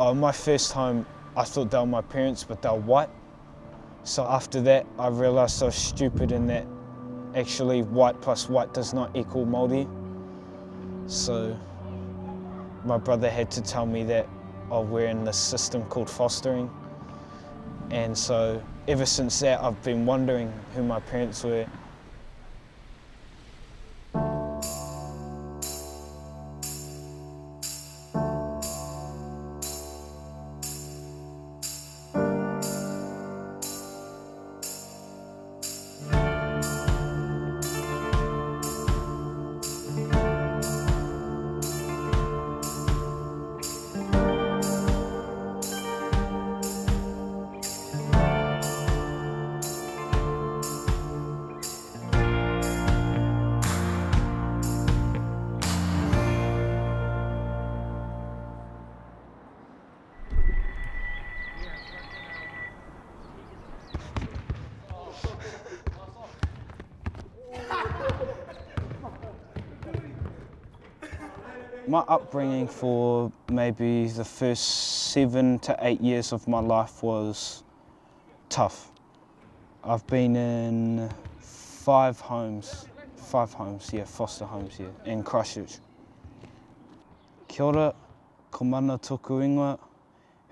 My first home, I thought they were my parents, but they were white. So after that, I realised I was stupid in that actually white plus white does not equal Māori. So my brother had to tell me that we're in this system called fostering. And so ever since that, I've been wondering who my parents were. My upbringing for maybe the first 7 to 8 years of my life was tough. I've been in 5 homes, foster homes here in Christchurch. Kia ora, ko mana tōku ingoa,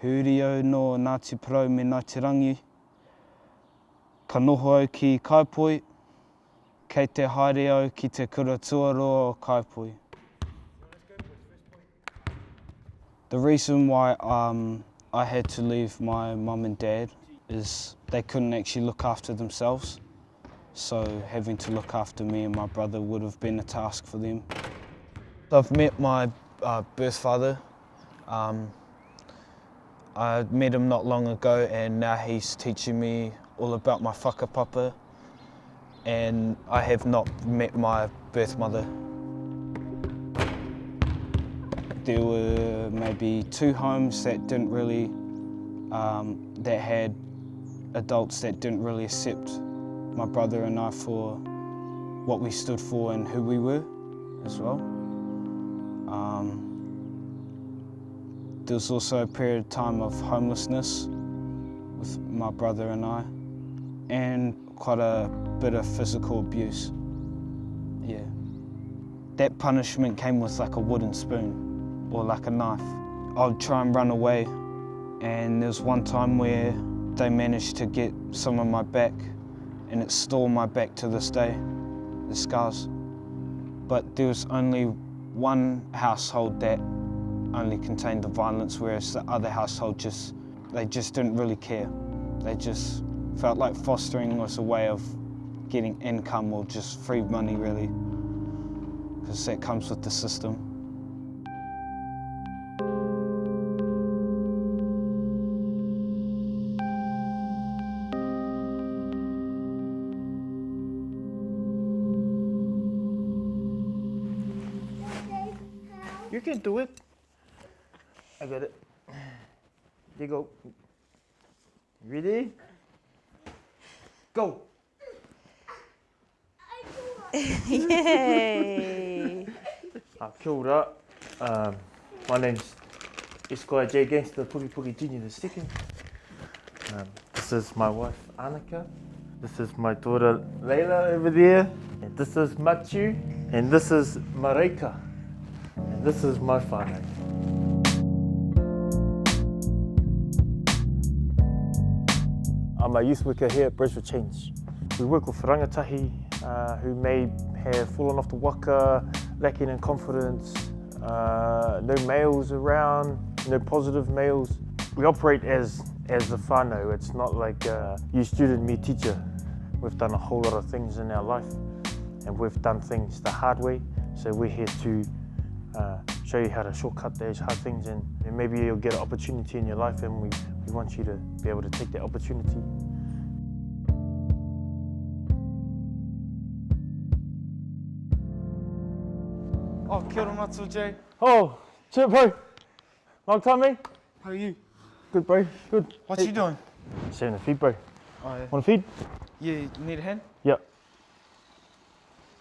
hurio no Ngāti Porou me Ngāti Rangi. Ka noho au ki Kaipoi, kei te haere au ki te kura tuaroa o Kaipoi. The reason why I had to leave my mum and dad is they couldn't actually look after themselves. So having to look after me and my brother would have been a task for them. I've met my birth father. I met him not long ago and now he's teaching me all about my whakapapa, and I have not met my birth mother. There were maybe 2 homes that didn't really, that had adults that didn't really accept my brother and I for what we stood for and who we were as well. There was also a period of time of homelessness with my brother and I, and quite a bit of physical abuse. Yeah. That punishment came with like a wooden spoon or like a knife. I'd try and run away, and there was one time where they managed to get some of my back, and it's still on my back to this day, the scars. But there was only one household that only contained the violence, whereas the other household they just didn't really care. They just felt like fostering was a way of getting income or just free money really, because that comes with the system. You can do it. I got it. Here you go. Ready? Go. Yay! Kia ora. My name's Esquire J Gangster Puri Puri Junior II. This is my wife Annika. This is my daughter Leila over there. And this is Machu. And this is Marika. And this is my whānau. I'm a youth worker here at Bridge for Change. We work with rangatahi who may have fallen off the waka, lacking in confidence, no males around, no positive males. We operate as a whānau. It's not like you student, me teacher. We've done a whole lot of things in our life, and we've done things the hard way. So we're here to show you how to shortcut those hard things, and maybe you'll get an opportunity in your life, and we want you to be able to take that opportunity. Oh, kia ora mātou, Jay. Oh, cheer, bro. Long time, mate. How are you? Good, bro. Good. What you doing? Just having a feed, bro. Oh, yeah. Want a feed? Yeah, you need a hand? Yep.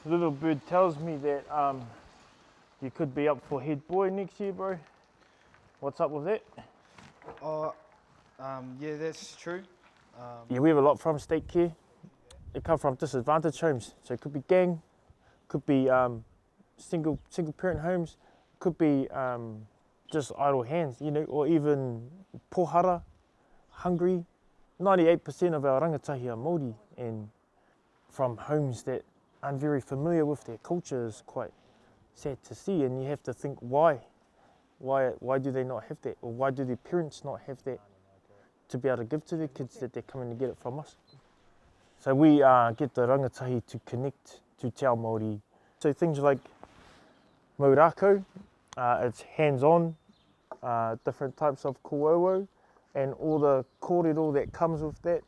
The little bird tells me that you could be up for head boy next year, bro. What's up with that? Yeah, that's true. Yeah, we have a lot from state care. They come from disadvantaged homes. So it could be gang, could be single parent homes, could be just idle hands, you know, or even pohara, hungry. 98% of our rangatahi are Māori, and from homes that aren't very familiar with their culture is quite sad to see. And you have to think why do they not have that, or why do their parents not have that to be able to give to their kids that they're coming to get it from us. So we get the rangatahi to connect to Te Ao Māori. So things like maurako, it's hands-on, different types of kōauau, and all the kōrero that comes with that.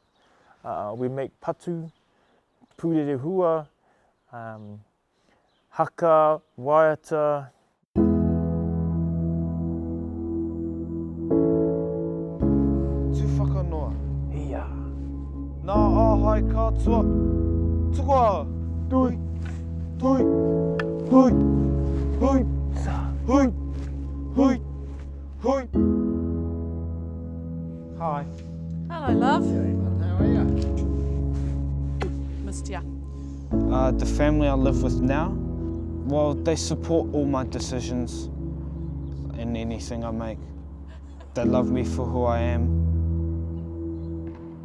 We make patu, pūrere hua, haka, waiata. Tū whakanoa. Ia. Nā āhai kātua. Tukua. Tui, tui, hui, hui, hui, hui, hui. Hi. Hello, love. How are you? Missed ya. The family I live with now, well, they support all my decisions and anything I make. They love me for who I am.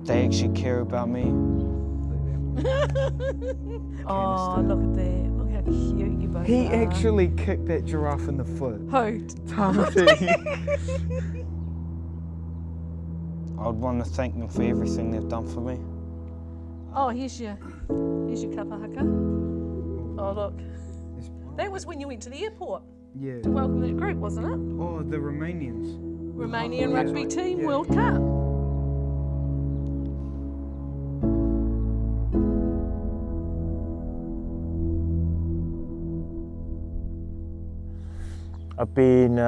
They actually care about me. Oh, look at that. Look how cute you both He are. actually kicked that giraffe in the foot. Who? Tamati. I would want to thank them for everything they've done for me. Oh, here's your kapa haka. Oh, look. That was when you went to the airport Yeah. to welcome the group, wasn't it? Oh, the Romanians. Romanian rugby team Yeah. World Cup. I've been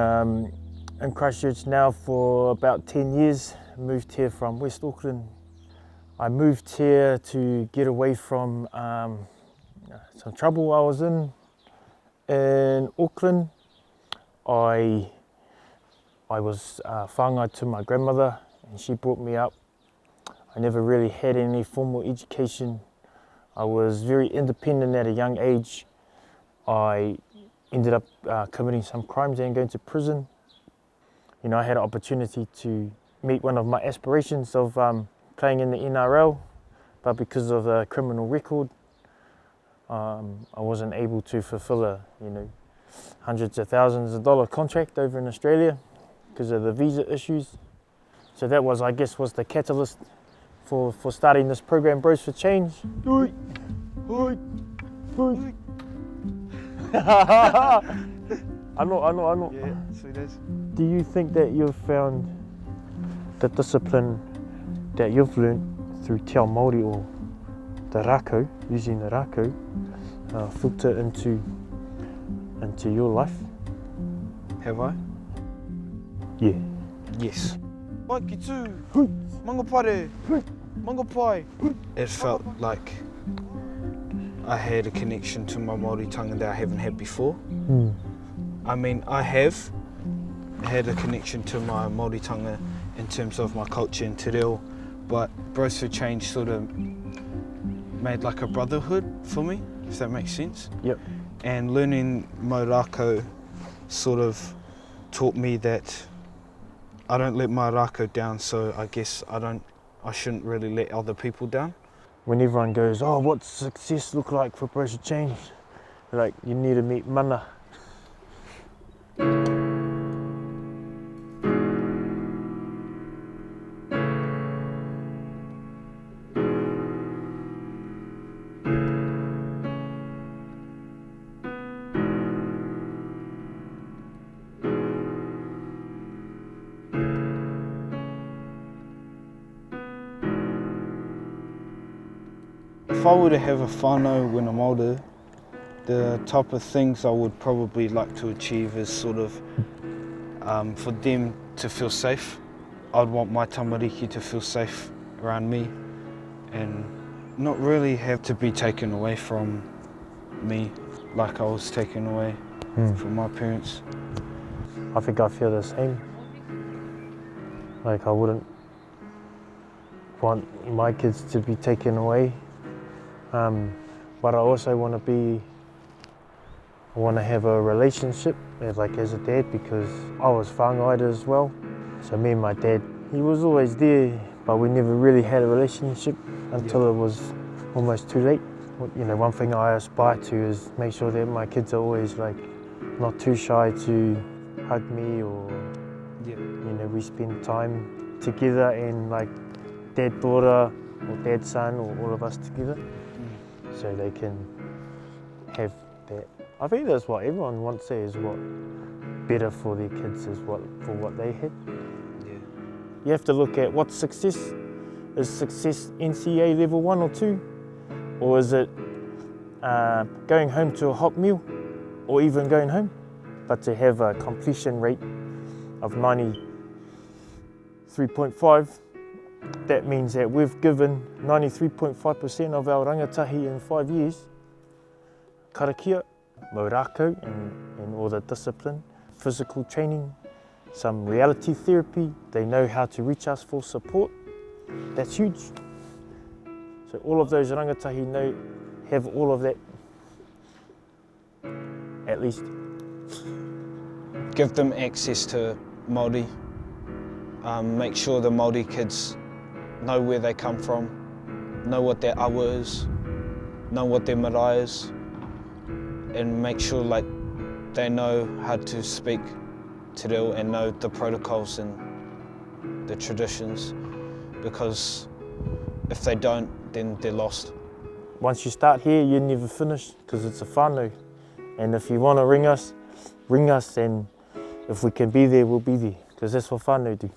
in Christchurch now for about 10 years. Moved here from West Auckland. I moved here to get away from some trouble I was in Auckland. I was whāngai to my grandmother, and she brought me up. I never really had any formal education. I was very independent at a young age. I ended up committing some crimes and going to prison. You know, I had an opportunity to meet one of my aspirations of playing in the NRL, but because of the criminal record, I wasn't able to fulfill a, you know, hundreds of thousands of dollar contract over in Australia because of the visa issues. So that was, I guess, was the catalyst for starting this program, Bros for Change. I know. Yeah, sweet as. Do you think that you've found the discipline that you've learned through Te Ao Māori or the rako, using the rako, filter into your life? Have I? Yeah. Yes. Maiki tū. Mangapare. Mangapai. It felt like I had a connection to my Māoritanga that I haven't had before. I mean, I have had a connection to my Māoritanga in terms of my culture and te reo, but Bros for Change sort of made like a brotherhood for me, if that makes sense. Yep. And learning my rako sort of taught me that I don't let my rako down, so I guess I shouldn't really let other people down. When everyone goes, oh, what's success look like for Bros for Change? Like, you need to meet mana. If I were to have a whānau when I'm older, the type of things I would probably like to achieve is sort of for them to feel safe. I'd want my tamariki to feel safe around me and not really have to be taken away from me like I was taken away from my parents. I think I feel the same. Like I wouldn't want my kids to be taken away. But I also want to have a relationship as a dad, because I was whāngaita as well. So me and my dad, he was always there, but we never really had a relationship until it was almost too late. You know, one thing I aspire to is make sure that my kids are always like not too shy to hug me, or you know, we spend time together and like dad daughter or dad son, or all of us together, so they can have that. I think that's what everyone wants to say, is what better for their kids is what they had. You have to look at what's success. Is success NCA level 1 or 2? Or is it going home to a hot meal, or even going home? But to have a completion rate of 93.5, that means that we've given 93.5% of our rangatahi in 5 years. Karakia, maurako, and all the discipline, physical training, some reality therapy. They know how to reach us for support. That's huge. So all of those rangatahi have all of that, at least. Give them access to Māori. Make sure the Māori kids know where they come from, know what their awa is, know what their marae is, and make sure like they know how to speak te reo and know the protocols and the traditions, because if they don't, then they're lost. Once you start here, you never finish, because it's a whānau. And if you want to ring us, and if we can be there, we'll be there, because that's what whānau do.